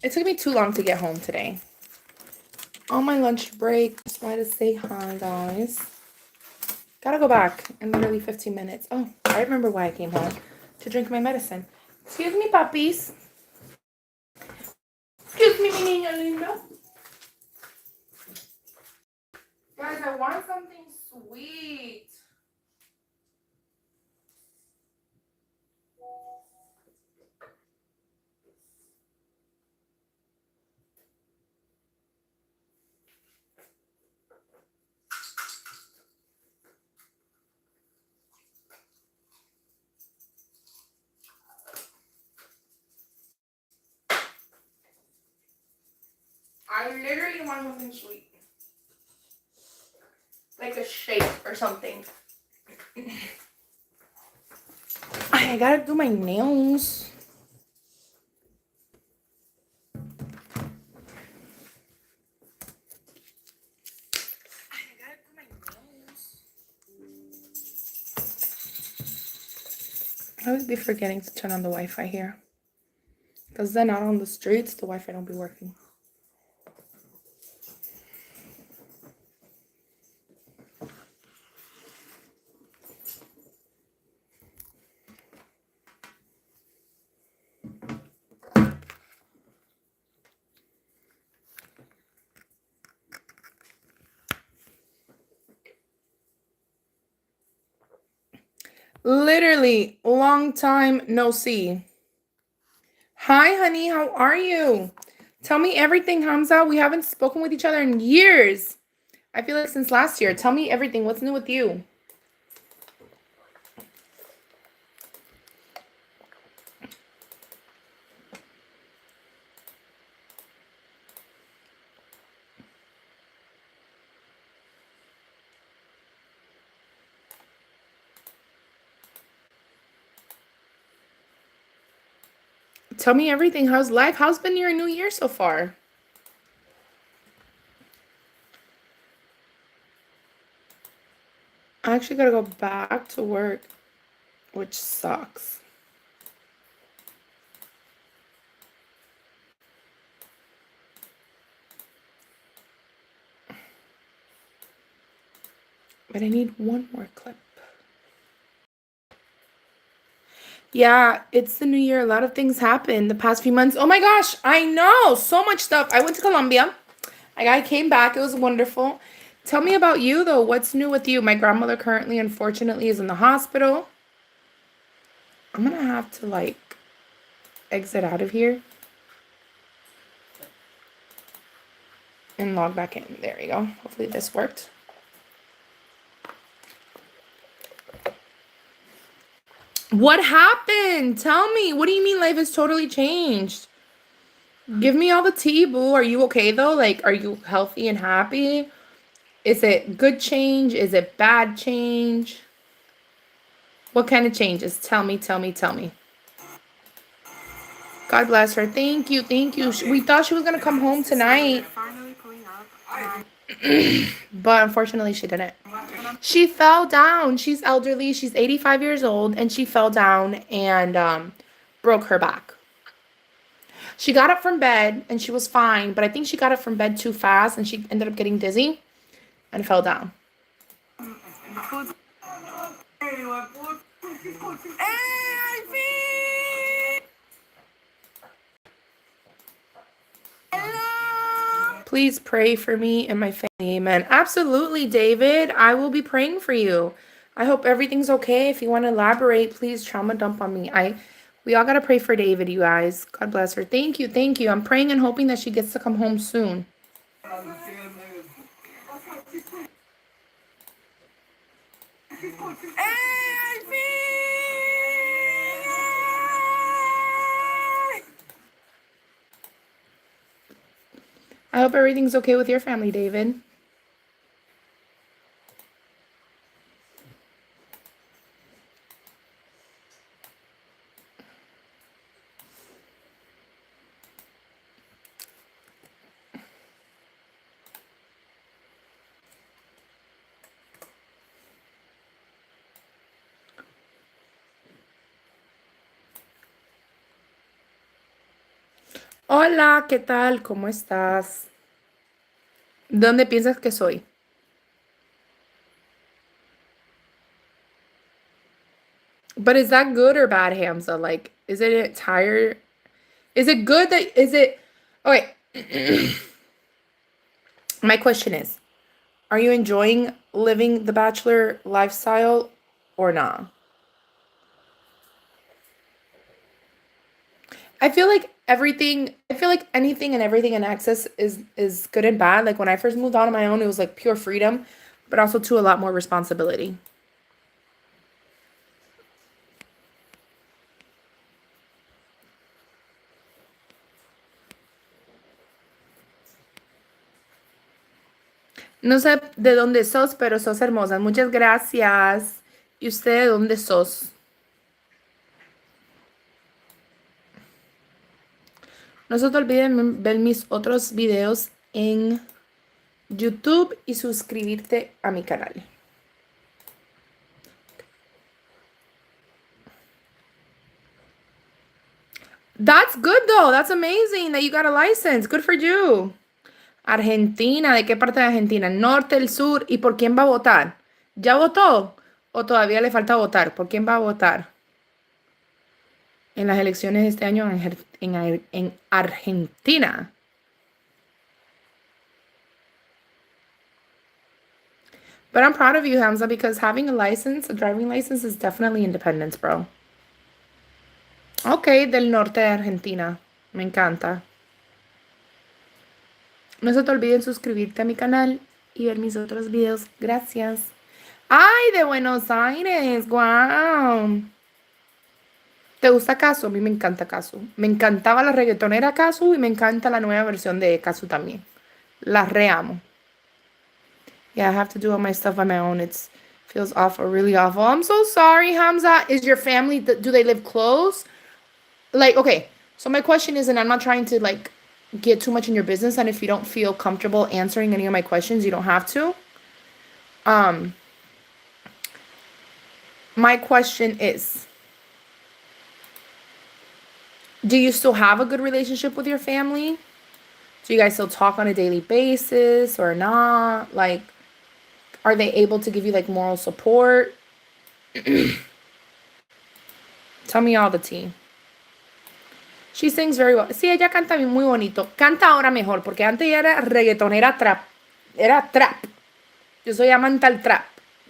It took me too long to get home today. On my lunch break, just wanted to say hi, guys. Gotta go back in literally 15 minutes. Oh, I remember why I came home. To drink my medicine. Excuse me, puppies. Excuse me, mi niña linda. Guys, I want something sweet. I literally want something sweet. Like a shake or something. I gotta do my nails. I always be forgetting to turn on the Wi-Fi here. Because then out on the streets, the Wi-Fi don't be working. Literally, long time no see. Hi, honey. How are you? Tell me everything, Hamza. We haven't spoken with each other in years. I feel like since last year. Tell me everything. What's new with you? Tell me everything. How's life? How's been your new year so far? I actually gotta go back to work, which sucks. But I need one more clip. Yeah, it's the new year. A lot of things happened the past few months. Oh my gosh, I know. So much stuff. I went to Colombia. I came back. It was wonderful. Tell me about you, though. What's new with you? My grandmother currently, unfortunately, is in the hospital. I'm going to have to, like, exit out of here and log back in. There we go. Hopefully this worked. What happened? Tell me. What do you mean life has totally changed? Give me all the tea, boo. Are you okay, though? Like, are you healthy and happy? Is it good change? Is it bad change? What kind of changes? Tell me, tell me, tell me. God bless her. Thank you, thank you. We thought she was going to come home tonight. But unfortunately, she didn't. She fell down. She's elderly. She's 85 years old. And she fell down and broke her back. She got up from bed and she was fine. But I think she got up from bed too fast. And she ended up getting dizzy and fell down. Please pray for me and my family. Amen. Absolutely, David. I will be praying for you. I hope everything's okay. If you want to elaborate, please trauma dump on me. We all got to pray for David, you guys. God bless her. Thank you. Thank you. I'm praying and hoping that she gets to come home soon. I hope everything's okay with your family, David. Hola, ¿qué tal? ¿Cómo estás? ¿Dónde piensas que soy? But is that good or bad, Hamza? Like, is it tired? Is it good that is it okay? My question is, are you enjoying living the bachelor lifestyle or not? I feel like anything and everything in access is good and bad. Like when I first moved out on my own, it was like pure freedom, but also to a lot more responsibility. No sé de dónde sos, pero sos hermosa. Muchas gracias. ¿Y usted de dónde sos? No se te olviden ver mis otros videos en YouTube y suscribirte a mi canal. That's good though. That's amazing that you got a license. Good for you. Argentina, ¿de qué parte de Argentina? ¿Norte, el sur? ¿Y por quién va a votar? ¿Ya votó? ¿O todavía le falta votar? ¿Por quién va a votar en las elecciones de este año en Argentina? But I'm proud of you, Hamza, because having a license, a driving license, is definitely independence, bro. Ok, del norte de Argentina. Me encanta. No se te olviden suscribirte a mi canal y ver mis otros videos. Gracias. ¡Ay, de Buenos Aires! ¡Wow! ¿Te gusta Casu? A mí me encanta Casu. Me encantaba la reggaetonera Casu y me encanta la nueva versión de Casu también. La reamo. Yeah, I have to do all my stuff on my own. It feels awful, really awful. I'm so sorry, Hamza. Is your family, do they live close? Like, okay, so my question is, and I'm not trying to like get too much in your business, and if you don't feel comfortable answering any of my questions, you don't have to. Um, my question is, do you still have a good relationship with your family? Do you guys still talk on a daily basis or not? Like, are they able to give you like moral support? Tell me all the tea. She sings very well. Sí, ella canta muy bonito. Canta ahora mejor, porque antes ella era reggaetonera trap. Era trap. Yo soy amante al trap.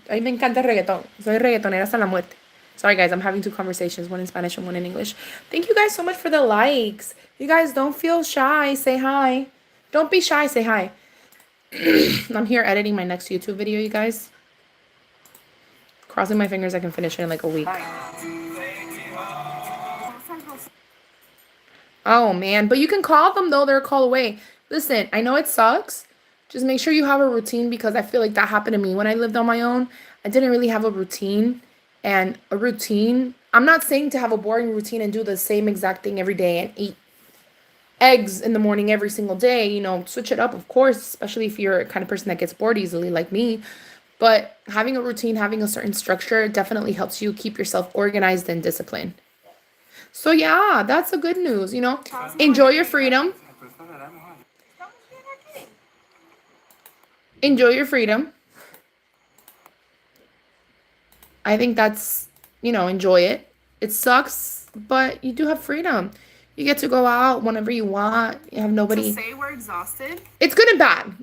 A mí me encanta el reggaetón. Soy reggaetonera hasta la muerte. Sorry, guys, I'm having two conversations, one in Spanish and one in English. Thank you guys so much for the likes. You guys don't feel shy. Say hi. Don't be shy. Say hi. I'm here editing my next YouTube video, you guys. Crossing my fingers I can finish it in like a week. Oh, man. But you can call them, though. They're a call away. Listen, I know it sucks. Just make sure you have a routine because I feel like that happened to me when I lived on my own. I didn't really have a routine. And a routine, I'm not saying to have a boring routine and do the same exact thing every day and eat eggs in the morning every single day. You know, switch it up, of course, especially if you're a kind of person that gets bored easily like me. But having a routine, having a certain structure definitely helps you keep yourself organized and disciplined. So yeah, that's the good news, you know. Enjoy your freedom. Enjoy your freedom. I think that's, you know, enjoy it. It sucks, but you do have freedom. You get to go out whenever you want. You have nobody. To say we're exhausted? It's good and bad.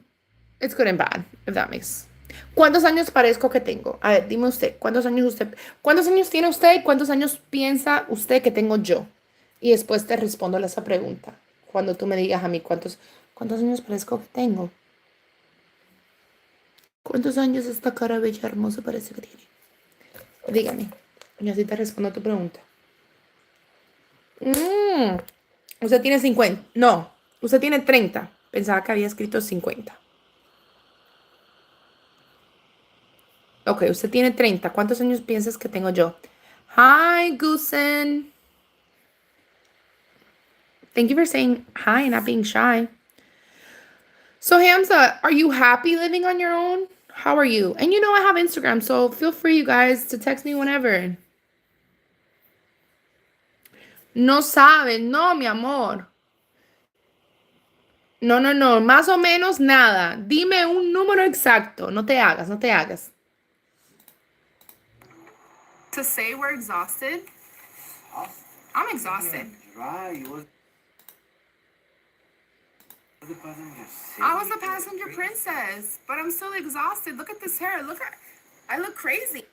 It's good and bad, if that makes. ¿Cuántos años parezco que tengo? A ver, dime usted, cuántos años tiene usted y cuántos años piensa usted que tengo yo? Y después te respondo a esa pregunta. Cuando tú me digas a mí cuántos años parezco que tengo. ¿Cuántos años esta cara bella hermosa parece que tiene? Dígame. Y así te respondo a tu pregunta. Usted tiene 50. No, usted tiene 30. Pensaba que había escrito 50. Ok, usted tiene 30. ¿Cuántos años piensas que tengo yo? Hi, Goosen. Thank you for saying hi and not being shy. So, Hamza, are you happy living on your own? How are you? And you know I have Instagram, so feel free, you guys, to text me whenever. No saben, no, mi amor. No, no, no, más o menos nada. Dime un número exacto. No te hagas, no te hagas. To say we're exhausted, I'm exhausted. I was a passenger princess, but I'm still exhausted. Look at this hair. I look crazy.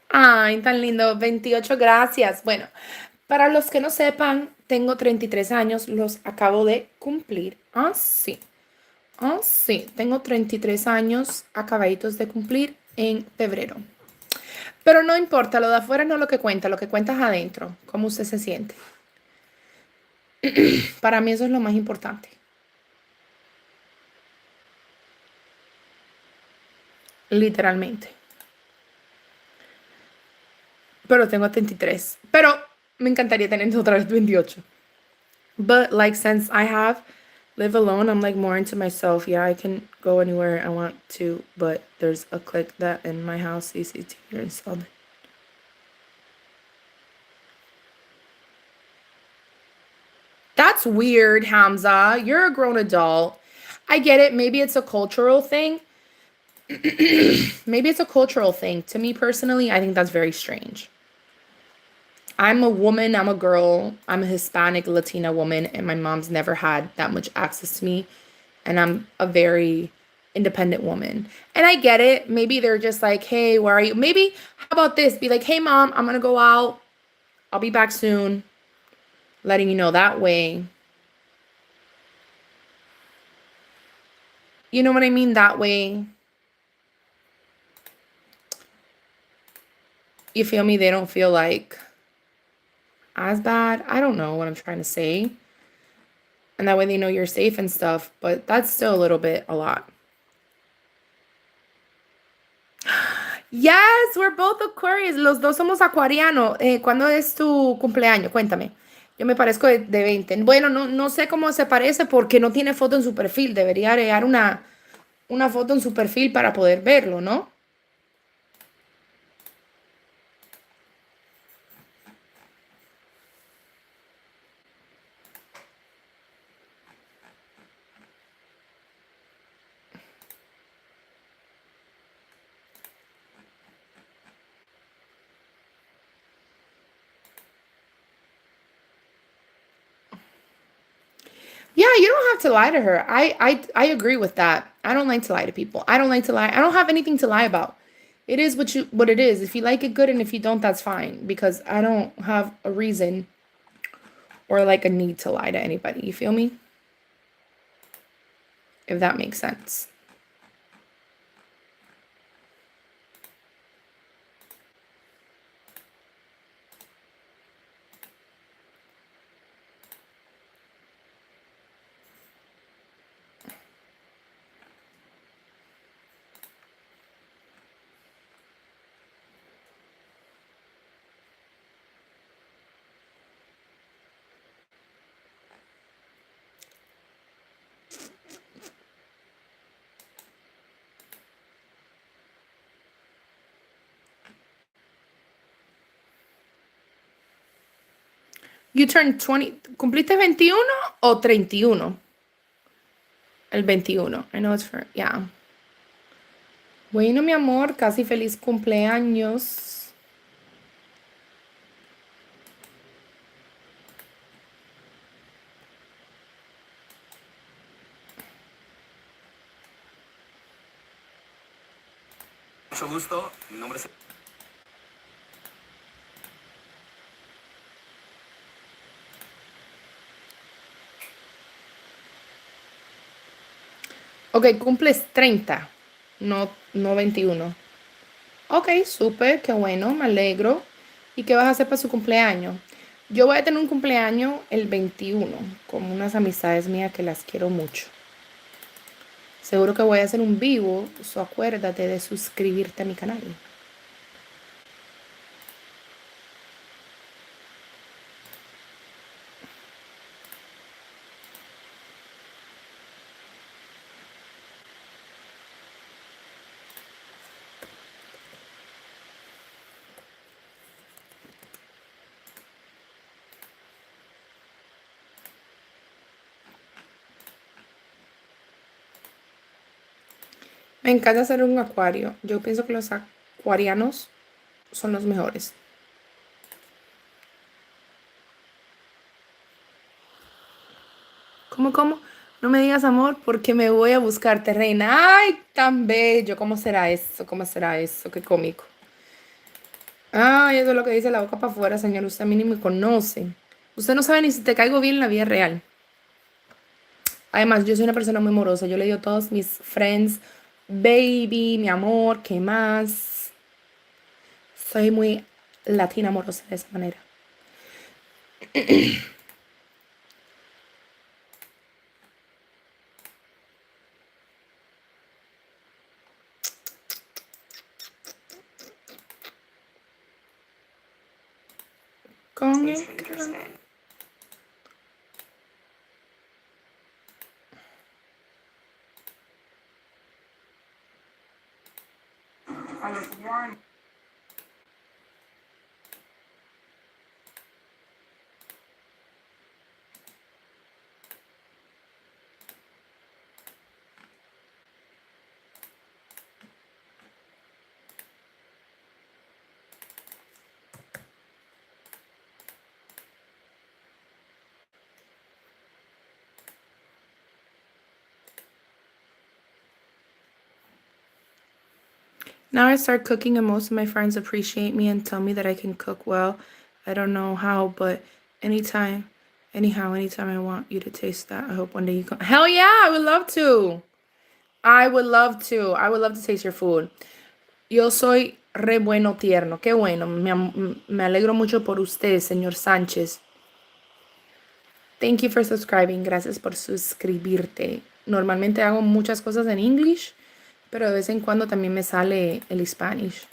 Ay, tan lindo. 28, gracias. Bueno, para los que no sepan, tengo 33 años, los acabo de cumplir. Ah, sí. Ah, sí. Tengo 33 años acabaditos de cumplir en febrero. Pero no importa, lo de afuera no es lo que cuenta es adentro, cómo usted se siente. Para mí eso es lo más importante. Literalmente. Pero tengo 33. Pero me encantaría tener otra vez 28. But like since I have live alone, I'm like more into myself. Yeah, I can go anywhere I want to, but there's a click that in my house CCTV installed. That's weird, Hamza. You're a grown adult. I get it. Maybe it's a cultural thing. Maybe it's a cultural thing. To me personally, I think that's very strange. I'm a woman, I'm a girl, I'm a Hispanic Latina woman, and my mom's never had that much access to me. And I'm a very independent woman. And I get it. Maybe they're just like, hey, where are you? Maybe, how about this? Be like, hey, mom, I'm going to go out. I'll be back soon. Letting you know that way. You know what I mean? That way. You feel me? They don't feel like as bad. I don't know what I'm trying to say. And that way they know you're safe and stuff. But that's still a lot. Yes, we're both Aquarius. Los dos somos acuarianos. ¿Cuándo es tu cumpleaños? Cuéntame. Yo me parezco de 20. Bueno, no sé cómo se parece porque no tiene foto en su perfil. Debería agregar una foto en su perfil para poder verlo, ¿no? Yeah, you don't have to lie to her. I agree with that. I don't like to lie to people. I don't like to lie. I don't have anything to lie about. It is what it is. If you like it, good, and if you don't, that's fine. Because I don't have a reason or like a need to lie to anybody. You feel me? If that makes sense. You turned 20. ¿Cumpliste 21 o 31? El 21. I know it's for, yeah. Bueno, mi amor, casi feliz cumpleaños. Mucho gusto, mi nombre es... Ok, cumples 30, no 21. Ok, súper, qué bueno, me alegro. ¿Y qué vas a hacer para su cumpleaños? Yo voy a tener un cumpleaños el 21 con unas amistades mías que las quiero mucho. Seguro que voy a hacer un vivo, so acuérdate de suscribirte a mi canal. Me encanta hacer un acuario. Yo pienso que los acuarianos son los mejores. ¿Cómo? No me digas amor porque me voy a buscarte, reina. Ay, tan bello. ¿Cómo será eso? ¿Cómo será eso? Qué cómico. Ay, eso es lo que dice la boca para afuera, señor. Usted a mí ni me conoce. Usted no sabe ni si te caigo bien en la vida real. Además, yo soy una persona muy morosa. Yo le digo a todos mis friends, baby, mi amor, ¿qué más? Soy muy latina amorosa de esa manera. Con el Now I start cooking, and most of my friends appreciate me and tell me that I can cook well. I don't know how, but anytime I want you to taste that. I hope one day you come. Hell yeah, I would love to. I would love to. I would love to taste your food. Yo soy re bueno tierno. Qué bueno. Me alegro mucho por usted, señor Sánchez. Thank you for subscribing. Gracias por suscribirte. Normalmente hago muchas cosas en English, pero de vez en cuando también me sale el Spanish.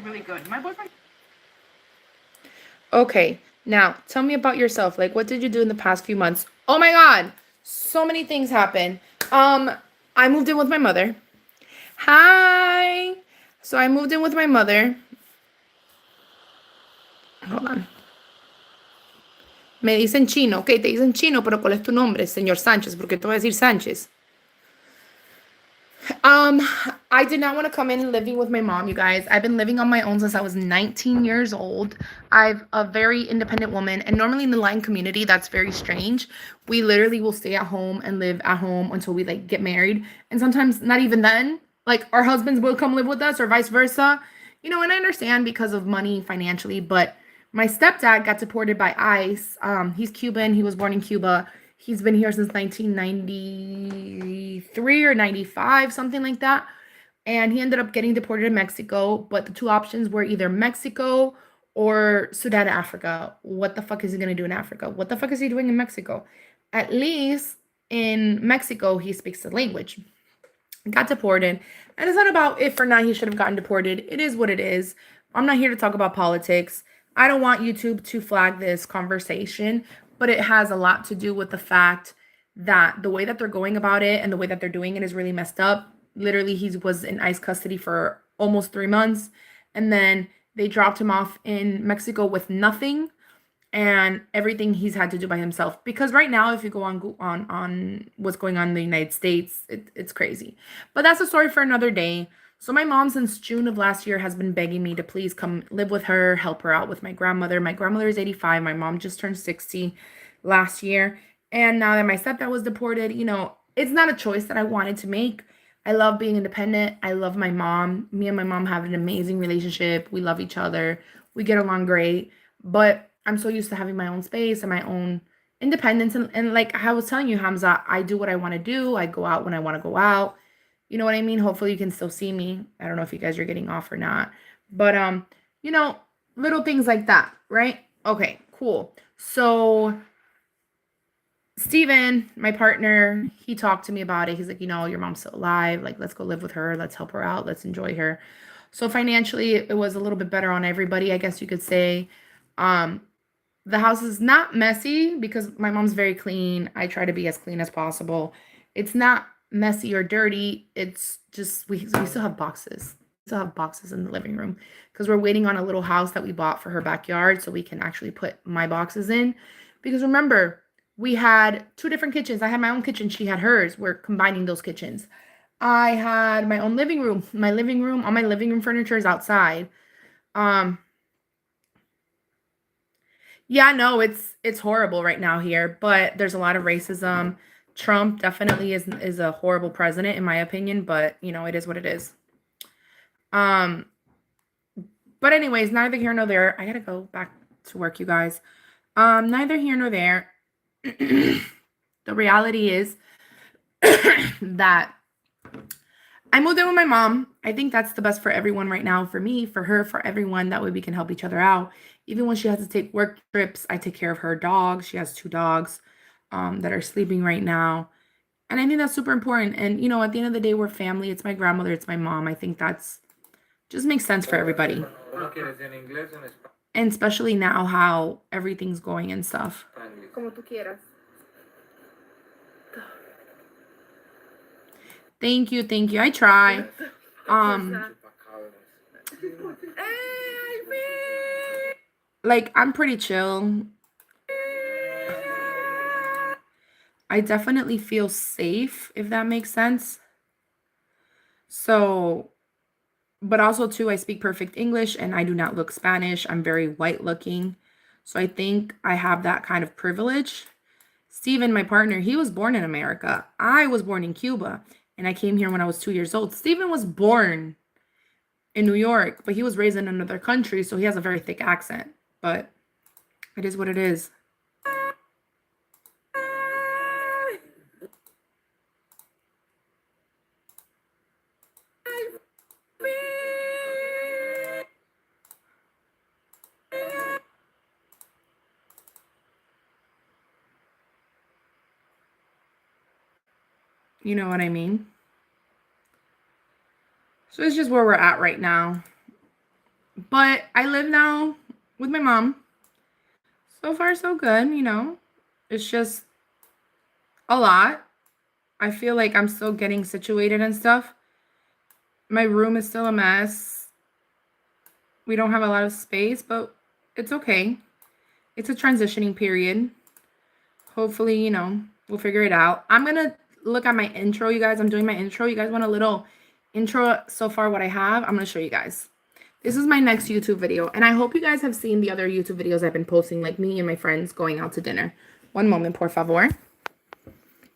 Really good. My boyfriend. Okay, now tell me about yourself. Like, what did you do in the past few months? Oh my God, so many things happened. I moved in with my mother. Hi. So I moved in with my mother. Hold on. Me dicen chino. Ok, te dicen chino, pero ¿cuál es tu nombre, señor Sánchez? Porque te voy a decir Sánchez. I did not want to come in living with my mom, you guys. I've been living on my own since I was 19 years old. I'm a very independent woman, and normally in the Latin community, that's very strange. We literally will stay at home and live at home until we like get married, and sometimes not even then. Like our husbands will come live with us, or vice versa. You know, and I understand because of money financially, but my stepdad got deported by ICE. He's Cuban. He was born in Cuba. He's been here since 1993 or 95, something like that. And he ended up getting deported to Mexico. But the two options were either Mexico or Sudan, Africa. What the fuck is he going to do in Africa? What the fuck is he doing in Mexico? At least in Mexico, he speaks the language. Got deported. And it's not about if or not he should have gotten deported. It is what it is. I'm not here to talk about politics. I don't want YouTube to flag this conversation, but it has a lot to do with the fact that the way that they're going about it and the way that they're doing it is really messed up. Literally, he was in ICE custody for almost 3 months, and then they dropped him off in Mexico with nothing and everything he's had to do by himself. Because right now, if you go on what's going on in the United States, it's crazy. But that's a story for another day. So my mom, since June of last year, has been begging me to please come live with her, help her out with my grandmother. My grandmother is 85. My mom just turned 60 last year. And now that my stepdad was deported, you know, it's not a choice that I wanted to make. I love being independent. I love my mom. Me and my mom have an amazing relationship. We love each other. We get along great. But I'm so used to having my own space and my own independence. And like I was telling you, Hamza, I do what I want to do. I go out when I want to go out. You know what I mean? Hopefully you can still see me. I don't know if you guys are getting off or not. But you know, little things like that, right? Okay, cool. So Steven, my partner, he talked to me about it. He's like, you know, your mom's still alive. Like, let's go live with her. Let's help her out. Let's enjoy her. So financially, it was a little bit better on everybody, I guess you could say. The house is not messy because my mom's very clean. I try to be as clean as possible. It's not messy or dirty. It's just we still have boxes. still have boxes in the living room because we're waiting on a little house that we bought for her backyard so we can actually put my boxes in. Because remember, we had 2 different kitchens. I had my own kitchen. She had hers. We're combining those kitchens. I had my own living room. All my living room furniture is outside. Yeah, no, it's horrible right now here, but there's a lot of racism. Trump definitely is a horrible president in my opinion, but you know, it is what it is. But anyways, neither here nor there. I gotta go back to work, you guys. Neither here nor there. The reality is that I moved in with my mom. I think that's the best for everyone right now. For me, for her, for everyone. That way we can help each other out. Even when she has to take work trips, I take care of her dog. She has 2 dogs that are sleeping right now. And I think that's super important. And, you know, at the end of the day, we're family. It's my grandmother. It's my mom. I think that's just makes sense for everybody. And especially now how everything's going and stuff. Como tú quieras. Thank you. I try. Like, I'm pretty chill. I definitely feel safe, if that makes sense. So, but also too, I speak perfect English and I do not look Spanish. I'm very white looking. So I think I have that kind of privilege. Steven, my partner, he was born in America. I was born in Cuba and I came here when I was 2 years old. Steven was born in New York, but he was raised in another country. So he has a very thick accent, but it is what it is. You know what I mean? So it's just where we're at right now. But I live now with my mom. So far, so good, you know. It's just a lot. I feel like I'm still getting situated and stuff. My room is still a mess. We don't have a lot of space, but it's okay. It's a transitioning period. Hopefully, you know, we'll figure it out. I'm going to look at my intro, you guys. I'm doing my intro. You guys want a little intro so far what I have? I'm going to show you guys. This is my next YouTube video, and I hope you guys have seen the other YouTube videos I've been posting, like me and my friends going out to dinner. One moment, por favor.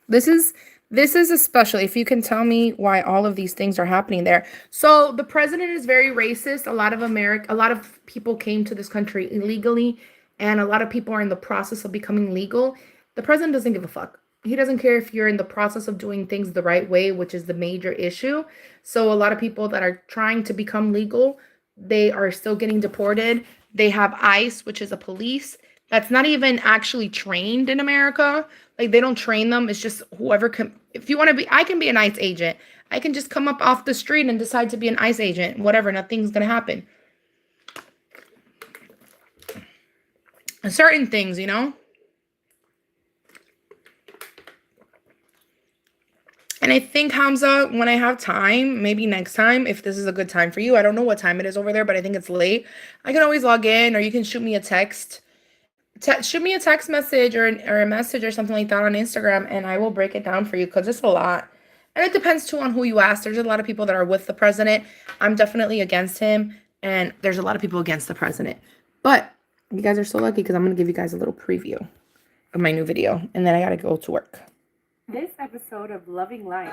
This is especially, if you can tell me why all of these things are happening there. So the president is very racist. A lot of people came to this country illegally, and a lot of people are in the process of becoming legal. The president doesn't give a fuck. He doesn't care if you're in the process of doing things the right way, which is the major issue. So a lot of people that are trying to become legal, they are still getting deported. They have ICE, which is a police that's not even actually trained in America. Like, they don't train them. It's just whoever can. If you want to be, I can be an ICE agent. I can just come up off the street and decide to be an ICE agent. Whatever, nothing's going to happen. Certain things, you know? And I think, Hamza, when I have time, maybe next time, if this is a good time for you, I don't know what time it is over there, but I think it's late. I can always log in, or you can shoot me a text. Shoot me a text message or a message or something like that on Instagram, and I will break it down for you, because it's a lot. And it depends, too, on who you ask. There's a lot of people that are with the president. I'm definitely against him, and there's a lot of people against the president. But you guys are so lucky, because I'm going to give you guys a little preview of my new video, and then I got to go to work. This episode of Loving Life.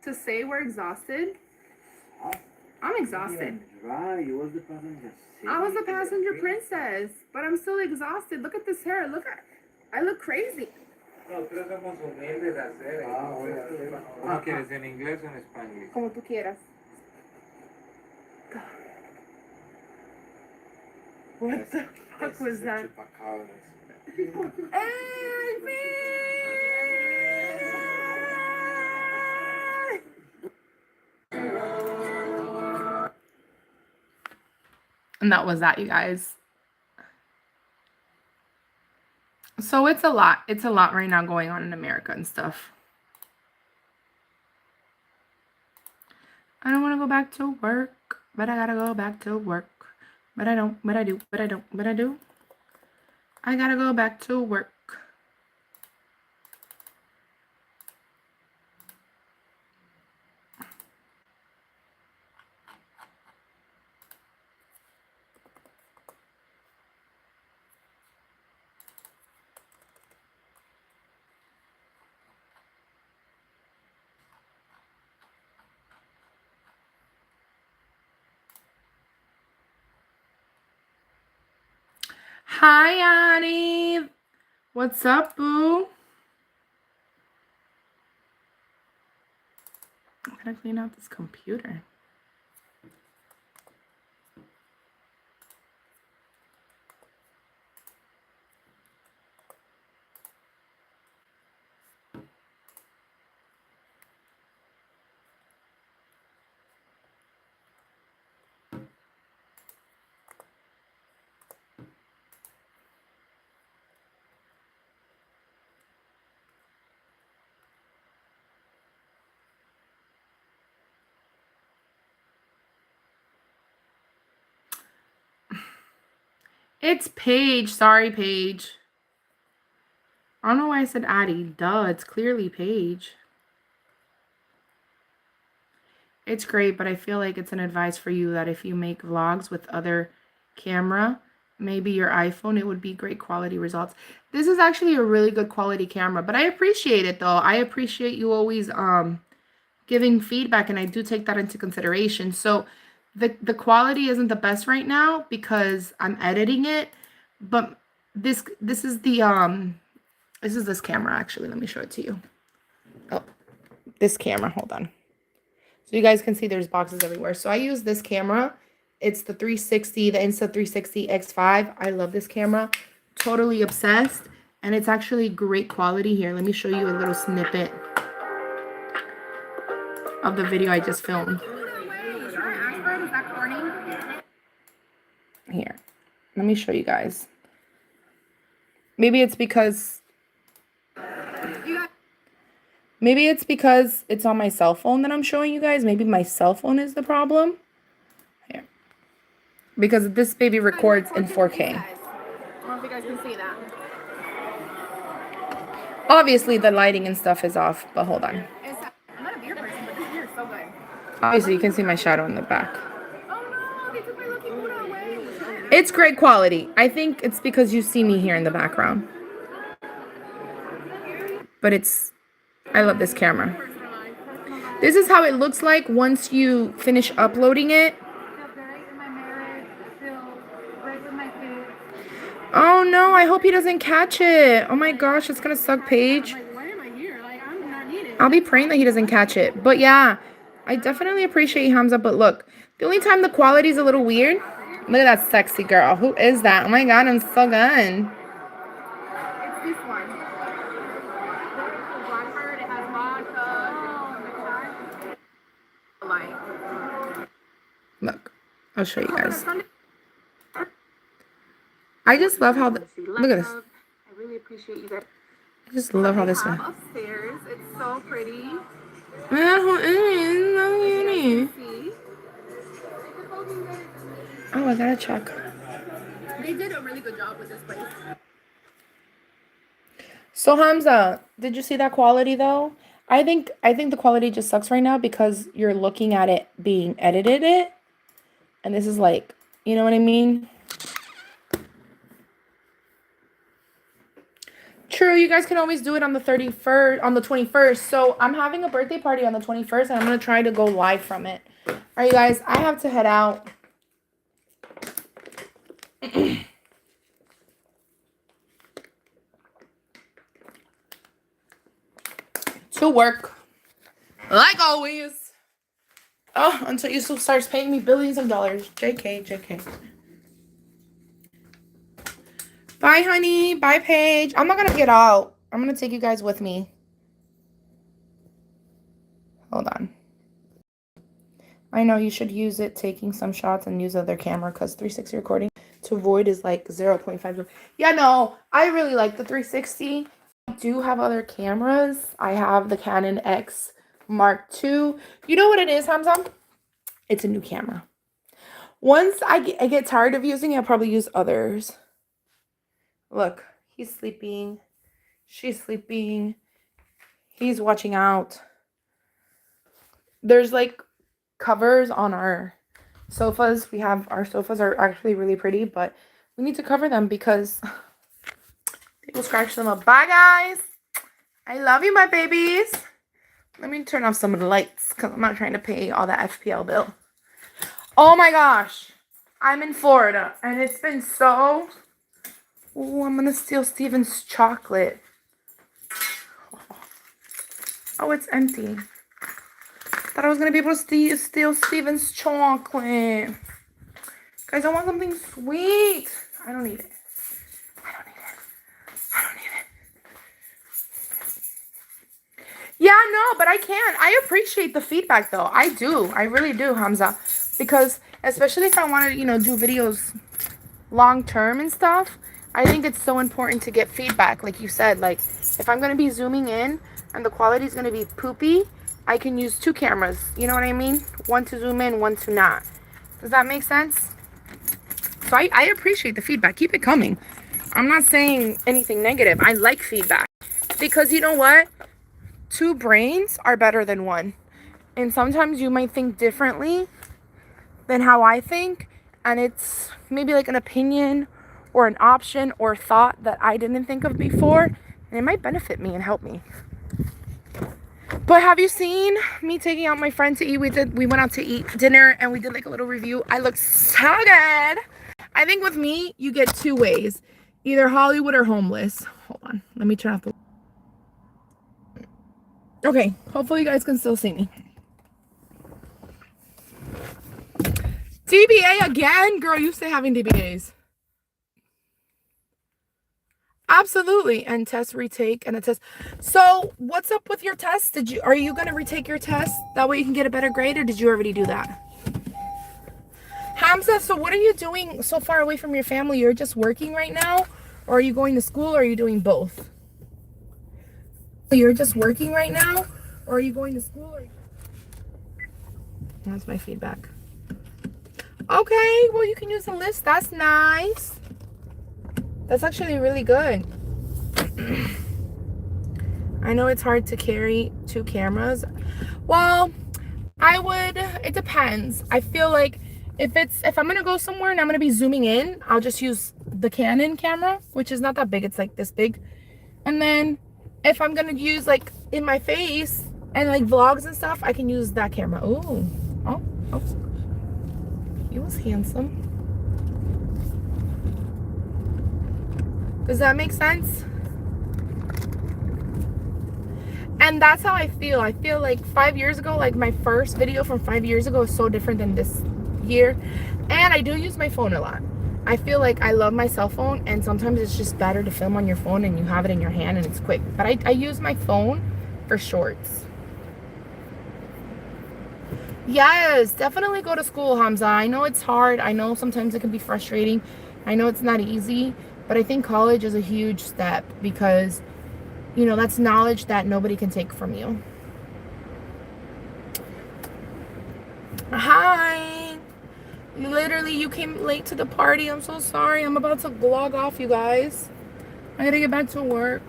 To say we're exhausted, I'm exhausted. I was the passenger princess, but I'm still exhausted. Look at this hair. I look crazy. ¿Quieres en inglés o en español? Como tú quieras. What the fuck was that? And that was that, you guys. So it's a lot. It's a lot right now going on in America and stuff. I don't want to go back to work, but I gotta go back to work. But I don't, but I do, but I don't, but I do. I gotta go back to work. Hi, Annie. What's up, boo? I gotta clean out this computer. It's Paige. Sorry, Paige. I don't know why I said Addie. Duh, it's clearly Paige. It's great, but I feel like it's an advice for you that if you make vlogs with other camera, maybe your iPhone, it would be great quality results. This is actually a really good quality camera, but I appreciate it though. I appreciate you always giving feedback, and I do take that into consideration. So the quality isn't the best right now because I'm editing it, but this is the this camera actually. Let me show it to you. Oh, this camera, hold on. So you guys can see there's boxes everywhere. So I use this camera. It's the 360, the Insta360 X5. I love this camera. Totally obsessed. And it's actually great quality. Here, let me show you a little snippet of the video I just filmed. Here, let me show you guys. Maybe it's because it's on my cell phone that I'm showing you guys. Maybe my cell phone is the problem. Here. Because this baby records in 4K. I don't know if you guys can see that. Obviously, the lighting and stuff is off, but hold on. I'm not a beer person, but this beer is so good. Obviously, you can see my shadow in the back. Oh no, they took my lucky Buddha away. It's great quality. I think it's because you see me here in the background. But I love this camera. This is how it looks like once you finish uploading it. Oh no, I hope he doesn't catch it. Oh my gosh, it's gonna suck, Paige. I'll be praying that he doesn't catch it. But yeah, I definitely appreciate you, Hamza. But look, the only time the quality is a little weird. Look at that sexy girl. Who is that? Oh my god, I'm so good. It's this one. It has vodka. Look, I'll show you guys. I just love how look at this. I really appreciate you guys. I just love how this one. Upstairs, it's so pretty. Oh, I gotta check. They did a really good job with this place. So Hamza, did you see that quality though? I think the quality just sucks right now because you're looking at it being edited and this is like, you know what I mean? True, you guys can always do it on the 31st, on the 21st. So I'm having a birthday party on the 21st and I'm going to try to go live from it. All right, you guys, I have to head out. To work. Like always. Oh, until YouTube starts paying me billions of dollars. JK, JK. Bye, honey. Bye, Paige. I'm not going to get out. I'm going to take you guys with me. Hold on. I know you should use it taking some shots and use other camera because 360 recording. to void is like 0.5. Yeah, no, I really like the 360. I do have other cameras. I have the Canon X Mark II. You know what it is, Hamza? It's a new camera. Once I get tired of using it, I'll probably use others. Look, he's sleeping. She's sleeping. He's watching out. There's like covers on our sofas. Our sofas are actually really pretty, but we need to cover them because people scratch them up. Bye, guys. I love you, my babies. Let me turn off some of the lights because I'm not trying to pay all that FPL bill. Oh my gosh. I'm in Florida and it's been so... Oh, I'm going to steal Steven's chocolate. Oh, it's empty. Thought I was going to be able to steal Steven's chocolate. Guys, I want something sweet. I don't need it. I don't need it. I don't need it. Yeah, no, but I can. I appreciate the feedback, though. I do. I really do, Hamza. Because, especially if I want to, do videos long-term and stuff, I think it's so important to get feedback. Like you said, like, if I'm going to be zooming in and the quality is going to be poopy, I can use two cameras. You know what I mean? One to zoom in, one to not. Does that make sense? So I appreciate the feedback. Keep it coming. I'm not saying anything negative. I like feedback. Because you know what? Two brains are better than one. And sometimes you might think differently than how I think. And it's maybe like an opinion or an option or thought that I didn't think of before. And it might benefit me and help me. But have you seen me taking out my friend to eat? We went out to eat dinner and we did like a little review. I looked so good. I think with me, you get two ways. Either Hollywood or homeless. Hold on. Let me turn off the... Okay. Hopefully you guys can still see me. DBA again? Girl, you stay having DBAs. Absolutely. And test, retake, and a test. So what's up with your test? Are you going to retake your test? That way you can get a better grade, or did you already do that? Hamza, so what are you doing so far away from your family? You're just working right now? Or are you going to school, or are you doing both? You're just working right now? Or are you going to school? That's my feedback. Okay, well, you can use the list. That's nice. That's actually really good. I know it's hard to carry two cameras. Well, it depends. I feel like if I'm gonna go somewhere and I'm gonna be zooming in, I'll just use the Canon camera, which is not that big. It's like this big. And then if I'm gonna use like in my face and like vlogs and stuff, I can use that camera. Ooh. Oh. He was handsome. Does that make sense? And that's how I feel. I feel like 5 years ago, like my first video from 5 years ago is so different than this year. And I do use my phone a lot. I feel like I love my cell phone, and sometimes it's just better to film on your phone and you have it in your hand and it's quick. But I use my phone for shorts. Yes, definitely go to school, Hamza. I know it's hard. I know sometimes it can be frustrating. I know it's not easy, but I think college is a huge step because, that's knowledge that nobody can take from you. Hi. Literally, you came late to the party. I'm so sorry. I'm about to log off, you guys. I gotta get back to work.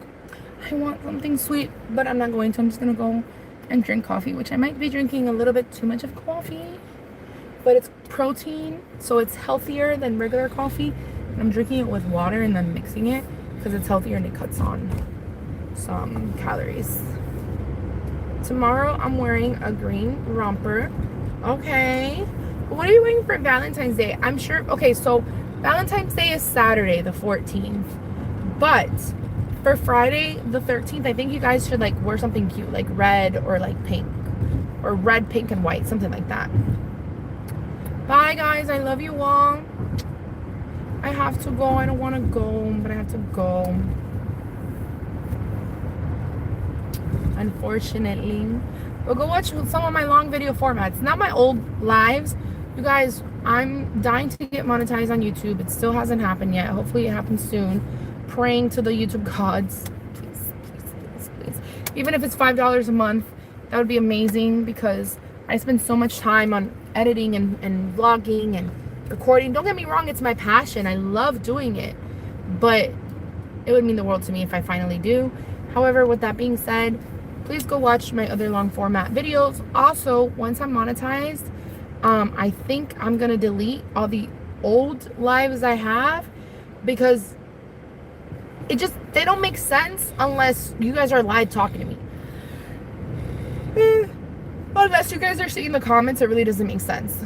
I want something sweet, but I'm not going to. I'm just gonna go and drink coffee, which I might be drinking a little bit too much of coffee, but it's protein, so it's healthier than regular coffee. I'm drinking it with water and then mixing it because it's healthier and it cuts on some calories. Tomorrow I'm wearing a green romper. Okay, what are you wearing for Valentine's Day? I'm sure. Okay, so Valentine's Day is Saturday the 14th, but for Friday the 13th, I think you guys should like wear something cute, like red or like pink, or red, pink, and white, something like that. Bye, guys. I love you all. I have to go. I don't want to go, but I have to go. Unfortunately. But go watch some of my long video formats. Not my old lives, You guys, I'm dying to get monetized on YouTube. It still hasn't happened yet. Hopefully it happens soon. Praying to the YouTube gods. Please, please, please, please. Even if it's $5 a month, that would be amazing because I spend so much time on editing and vlogging and recording. Don't get me wrong, it's my passion. I love doing it. But it would mean the world to me if I finally do. However, with that being said, please go watch my other long format videos. Also, once I'm monetized, I think I'm gonna delete all the old lives I have because they don't make sense unless you guys are live talking to me. Unless you guys are seeing the comments, it really doesn't make sense.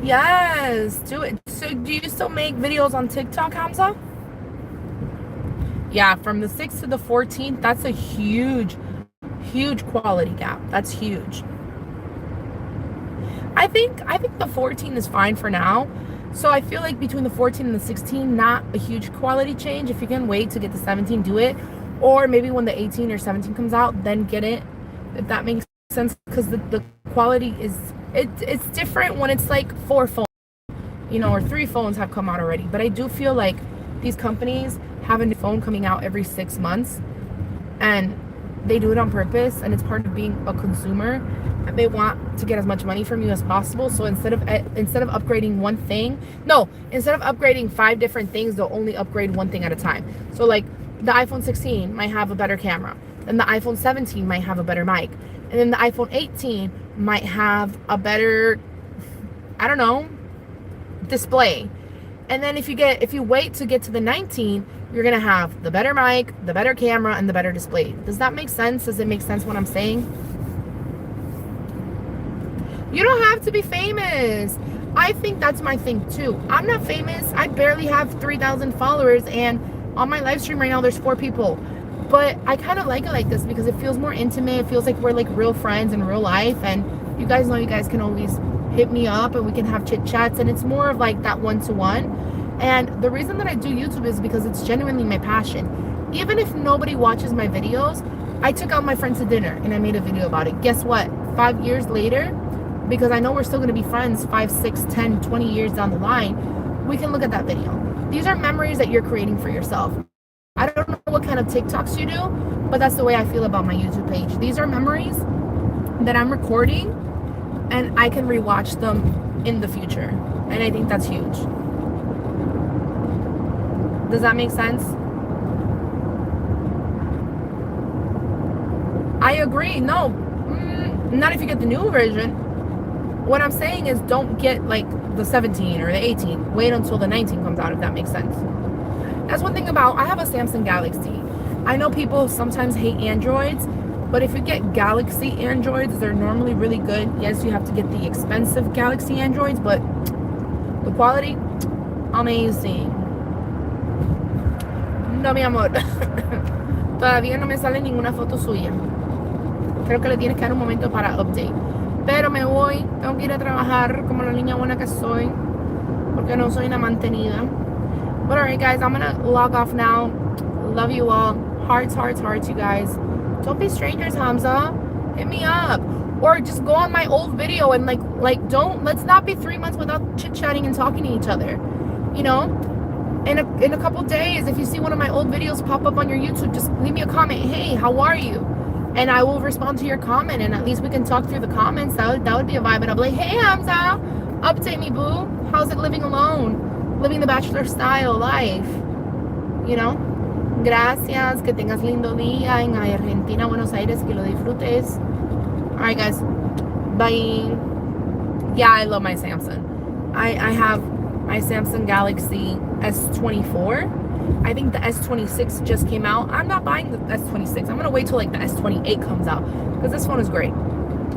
Yes, do it. So do you still make videos on TikTok, Hamza? Yeah, from the 6th to the 14th, that's a huge quality gap. That's huge. I think the 14 is fine for now. So I feel like between the 14 and the 16, not a huge quality change. If you can wait to get the 17, do it. Or maybe when the 18 or 17 comes out, then get it. If that makes sense. Because the quality is, it's different when it's like 4 phones, you know, or 3 phones have come out already. But I do feel like these companies have a new phone coming out every 6 months. And they do it on purpose. And it's part of being a consumer. And they want to get as much money from you as possible. So instead of upgrading one thing, instead of upgrading 5 different things, they'll only upgrade one thing at a time. So like the iPhone 16 might have a better camera, then the iPhone 17 might have a better mic, and then the iPhone 18 might have a better, I don't know, display. And then if you wait to get to the 19, you're gonna have the better mic, the better camera, and the better display. Does that make sense? Does it make sense what I'm saying? You don't have to be famous. I think that's my thing too. I'm not famous. I barely have 3,000 followers, and on my live stream right now there's 4 people. But I kind of like it like this because it feels more intimate. It feels like we're like real friends in real life, and you guys know you guys can always hit me up and we can have chit chats, and it's more of like that one-to-one. And the reason that I do YouTube is because it's genuinely my passion. Even if nobody watches my videos, I took out my friends to dinner and I made a video about it. Guess what? 5 years later, because I know we're still going to be friends 5, 6, 10, 20 years down the line, we can look at that video. These are memories that you're creating for yourself. I don't know what kind of TikToks you do, but that's the way I feel about my YouTube page. These are memories that I'm recording, and I can rewatch them in the future. And I think that's huge. Does that make sense? I agree. No, not if you get the new version. What I'm saying is don't get like the 17 or the 18. Wait until the 19 comes out, if that makes sense. That's one thing about, I have a Samsung Galaxy. I know people sometimes hate Androids, but if you get Galaxy Androids, they're normally really good. Yes, you have to get the expensive Galaxy Androids, but the quality, amazing. No, mi amor. Todavía no me sale ninguna foto suya. Creo que le tienes que dar un momento para update. Pero me voy, tengo que ir a trabajar como la niña buena que soy, porque no soy una mantenida. But alright guys, I'm gonna log off now. Love you all. Hearts, hearts, hearts, you guys. Don't be strangers, Hamza. Hit me up. Or just go on my old video and let's not be 3 months without chit-chatting and talking to each other. You know? In a couple days, if you see one of my old videos pop up on your YouTube, just leave me a comment. Hey, how are you? And I will respond to your comment, and at least we can talk through the comments. That would be a vibe. And I'll be like, hey Hamza, update me, boo. How's it living alone? Living the Bachelor style life. You know? Gracias. Que tengas lindo día en Argentina, Buenos Aires. Que lo disfrutes. Alright guys. Bye. Yeah, I love my Samsung. I have my Samsung Galaxy S24. I think the S26 just came out. I'm not buying the S26. I'm going to wait till like the S28 comes out because this phone is great.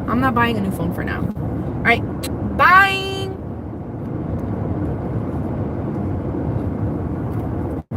I'm not buying a new phone for now. All right. Bye.